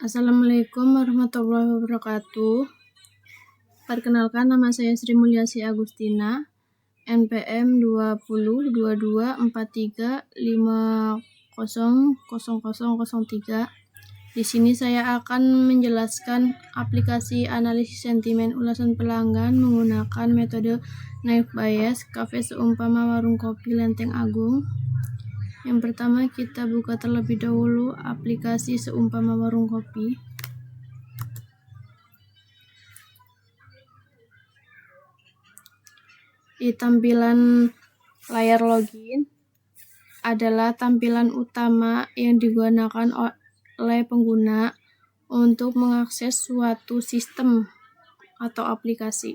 Assalamualaikum warahmatullahi wabarakatuh. Perkenalkan, nama saya Sri Mulyasi Agustina, NPM 202243500003. Di sini saya akan menjelaskan aplikasi analisis sentimen ulasan pelanggan menggunakan metode Naive Bayes, kafe seumpama warung kopi Lenteng Agung. Yang pertama, kita buka terlebih dahulu aplikasi seumpama warung kopi. Di tampilan layar login adalah tampilan utama yang digunakan oleh pengguna untuk mengakses suatu sistem atau aplikasi.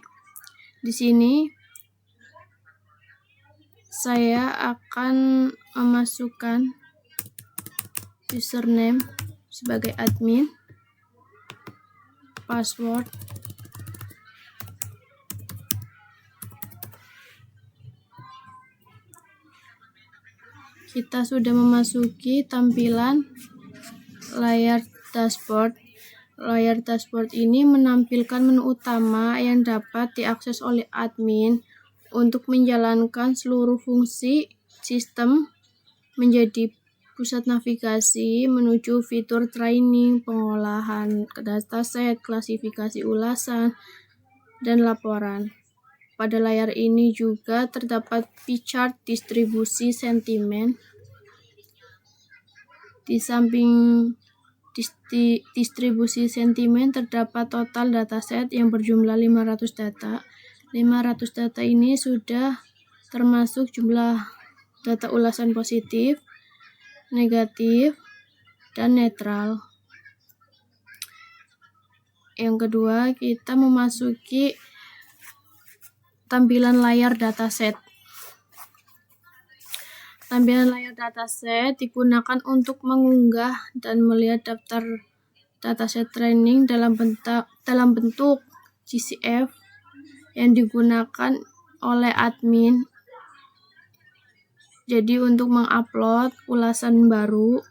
Di sini saya akan memasukkan username sebagai admin, password, kita sudah memasuki tampilan layar dashboard. Layar dashboard ini menampilkan menu utama yang dapat diakses oleh admin untuk menjalankan seluruh fungsi sistem, menjadi pusat navigasi menuju fitur training, pengolahan dataset, klasifikasi ulasan, dan laporan. Pada layar ini juga terdapat pie chart distribusi sentimen. Di samping distribusi sentimen terdapat total dataset yang berjumlah 500 data. 500 data ini sudah termasuk jumlah data ulasan positif, negatif, dan netral. Yang kedua, kita memasuki tampilan layar dataset. Tampilan layar dataset digunakan untuk mengunggah dan melihat daftar dataset training dalam bentuk GCF yang digunakan oleh admin. Jadi untuk mengupload ulasan baru,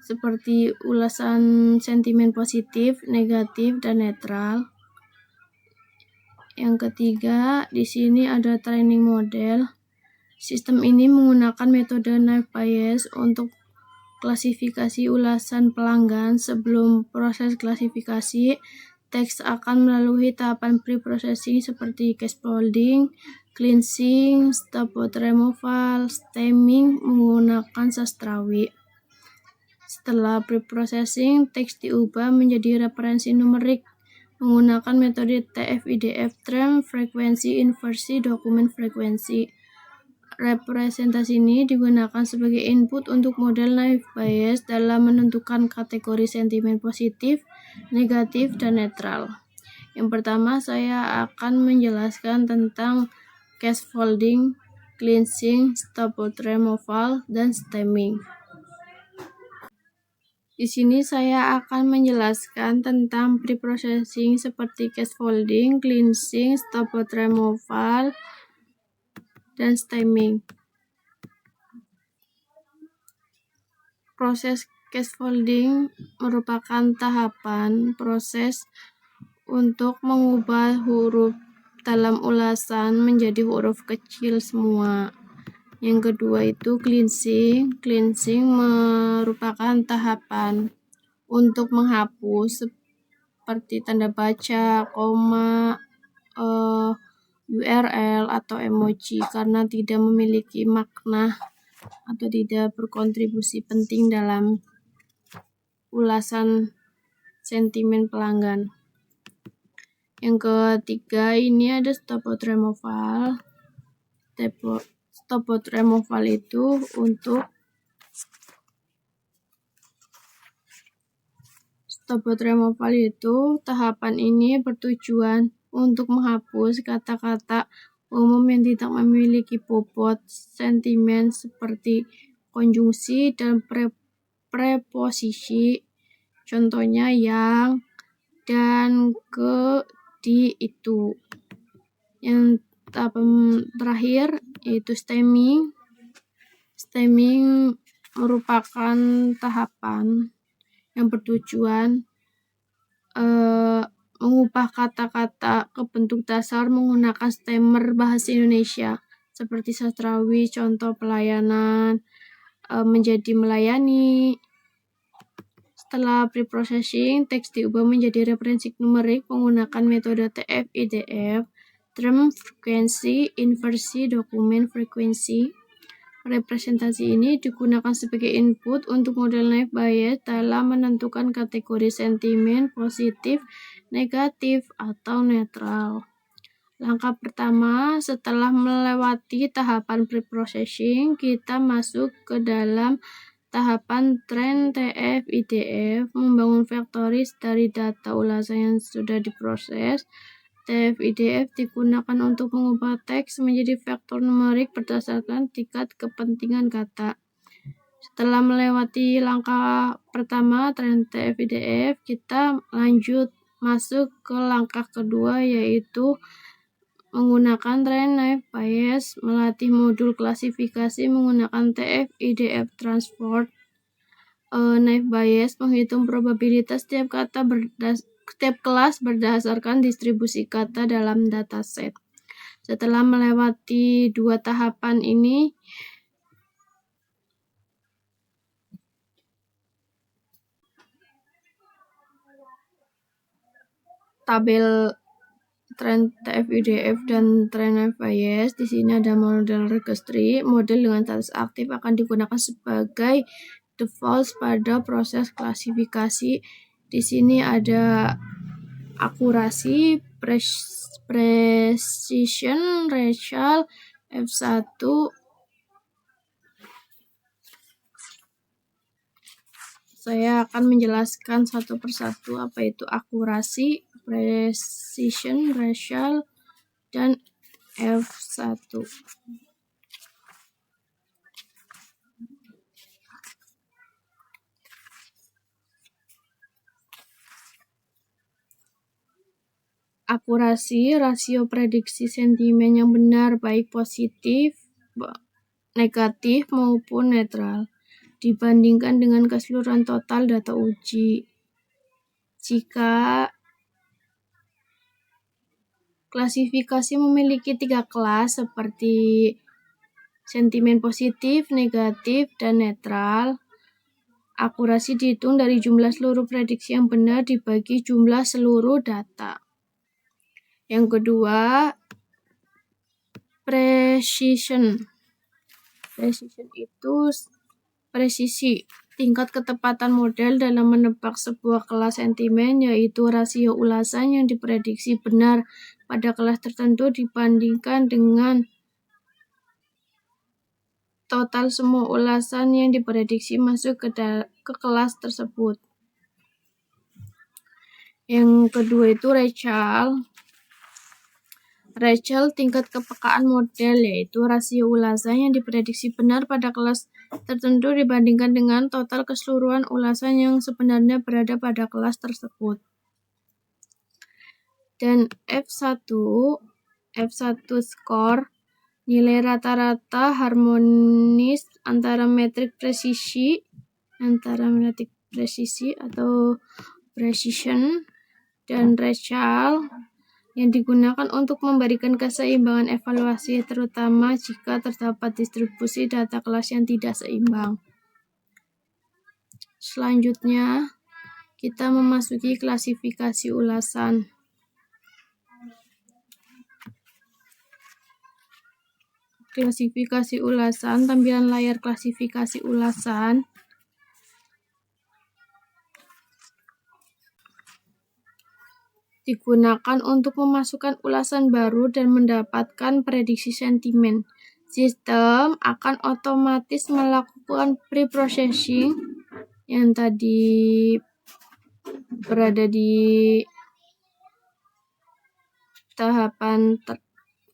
seperti ulasan sentimen positif, negatif, dan netral. Yang ketiga, di sini ada training model. Sistem ini menggunakan metode Naive Bayes untuk klasifikasi ulasan pelanggan. Sebelum proses klasifikasi, teks akan melalui tahapan pre-processing seperti case folding, cleansing, stop removal, stemming menggunakan sastrawi. Setelah pre-processing, teks diubah menjadi referensi numerik menggunakan metode TF-IDF, Trend Frequency Inversi Dokumen Frekuensi. Representasi ini digunakan sebagai input untuk model Naive Bayes dalam menentukan kategori sentimen positif, negatif, dan netral. Yang pertama, saya akan menjelaskan tentang case folding, cleansing, stop removal, dan stemming. Di sini saya akan menjelaskan tentang pre-processing seperti case folding, cleansing, stop removal, dan stemming. Proses case folding merupakan tahapan proses untuk mengubah huruf dalam ulasan menjadi huruf kecil semua. Yang kedua itu cleansing. Cleansing merupakan tahapan untuk menghapus seperti tanda baca, koma, URL atau emoji karena tidak memiliki makna atau tidak berkontribusi penting dalam ulasan sentimen pelanggan. Yang ketiga, ini ada stop removal. Stop removal itu tahapan ini bertujuan untuk menghapus kata-kata umum yang tidak memiliki bobot sentimen seperti konjungsi dan preposisi. Contohnya yang, dan, ke, di, itu. Yang tahap terakhir yaitu stemming. Stemming merupakan tahapan yang bertujuan mengubah kata-kata ke bentuk dasar menggunakan stemmer bahasa Indonesia seperti sastrawi, contoh pelayanan, menjadi melayani. Setelah preprocessing, teks diubah menjadi referensi numerik menggunakan metode TF-IDF, term frequency, inversi, dokumen frekuensi. Representasi ini digunakan sebagai input untuk model naive Bayes dalam menentukan kategori sentimen positif, negatif, atau netral. Langkah pertama, setelah melewati tahapan preprocessing, kita masuk ke dalam tahapan train TF-IDF, membangun vektoris dari data ulasan yang sudah diproses. TF-IDF digunakan untuk mengubah teks menjadi vektor numerik berdasarkan tingkat kepentingan kata. Setelah melewati langkah pertama, train TF-IDF, kita lanjut masuk ke langkah kedua, yaitu menggunakan train naive Bayes, melatih modul klasifikasi menggunakan TF-IDF transport. Naive Bayes menghitung probabilitas setiap kelas berdasarkan distribusi kata dalam dataset. Setelah melewati dua tahapan ini, tabel train TF-IDF dan train naive Bayes. Di sini ada model registry. Model dengan status aktif akan digunakan sebagai default pada proses klasifikasi. Di sini ada akurasi, precision, racial, F1. Saya akan menjelaskan satu persatu apa itu akurasi, precision, racial, dan F1. Akurasi, rasio prediksi sentimen yang benar baik positif, negatif, maupun netral dibandingkan dengan keseluruhan total data uji. Jika klasifikasi memiliki 3 kelas seperti sentimen positif, negatif, dan netral, akurasi dihitung dari jumlah seluruh prediksi yang benar dibagi jumlah seluruh data. Yang kedua, precision. Precision itu presisi, tingkat ketepatan model dalam menebak sebuah kelas sentimen, yaitu rasio ulasan yang diprediksi benar pada kelas tertentu dibandingkan dengan total semua ulasan yang diprediksi masuk ke kelas tersebut. Yang kedua itu racial. Racial, tingkat kepekaan model, yaitu rasio ulasan yang diprediksi benar pada kelas tertentu dibandingkan dengan total keseluruhan ulasan yang sebenarnya berada pada kelas tersebut. Dan F1 score, nilai rata-rata harmonis antara metrik presisi atau precision dan racial yang digunakan untuk memberikan keseimbangan evaluasi, terutama jika terdapat distribusi data kelas yang tidak seimbang. Selanjutnya, kita memasuki klasifikasi ulasan. Klasifikasi ulasan, tampilan layar klasifikasi ulasan. Digunakan untuk memasukkan ulasan baru dan mendapatkan prediksi sentimen. Sistem akan otomatis melakukan preprocessing yang tadi berada di tahapan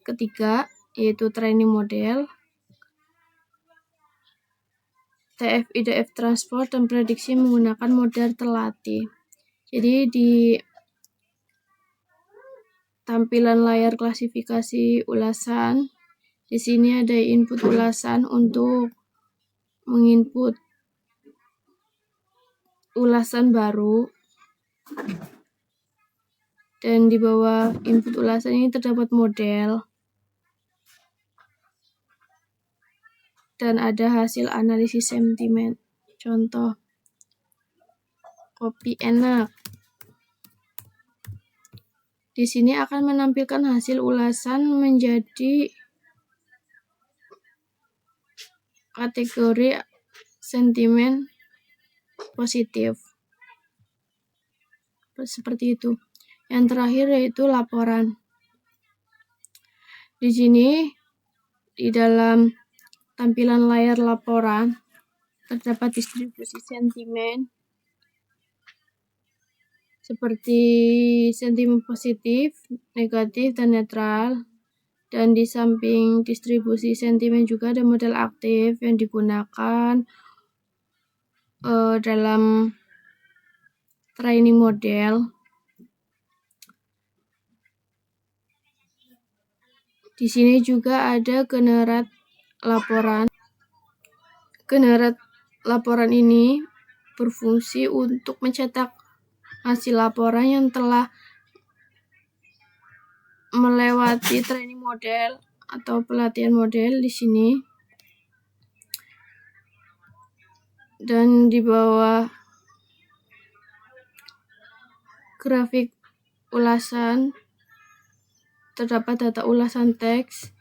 ketiga, yaitu training model, TF-IDF transport, dan prediksi menggunakan model terlatih. Jadi di tampilan layar klasifikasi ulasan, di sini ada input ulasan untuk menginput ulasan baru, dan di bawah input ulasan ini terdapat model dan ada hasil analisis sentimen. Contoh, kopi enak. Di sini akan menampilkan hasil ulasan menjadi kategori sentimen positif. Seperti itu. Yang terakhir yaitu laporan. Di sini di dalam tampilan layar laporan terdapat distribusi sentimen seperti sentimen positif, negatif, dan netral. Dan di samping distribusi sentimen juga ada model aktif yang digunakan dalam training model. Di sini juga ada generat laporan. Generat laporan ini berfungsi untuk mencetak hasil laporan yang telah melewati training model atau pelatihan model di sini. Dan di bawah grafik ulasan terdapat data ulasan teks.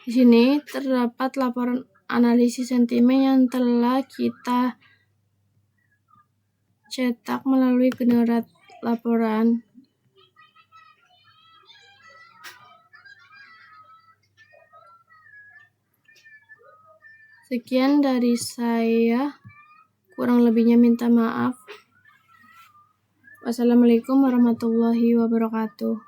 Di sini terdapat laporan analisis sentimen yang telah kita cetak melalui generat laporan. Sekian dari saya, kurang lebihnya minta maaf. Wassalamualaikum warahmatullahi wabarakatuh.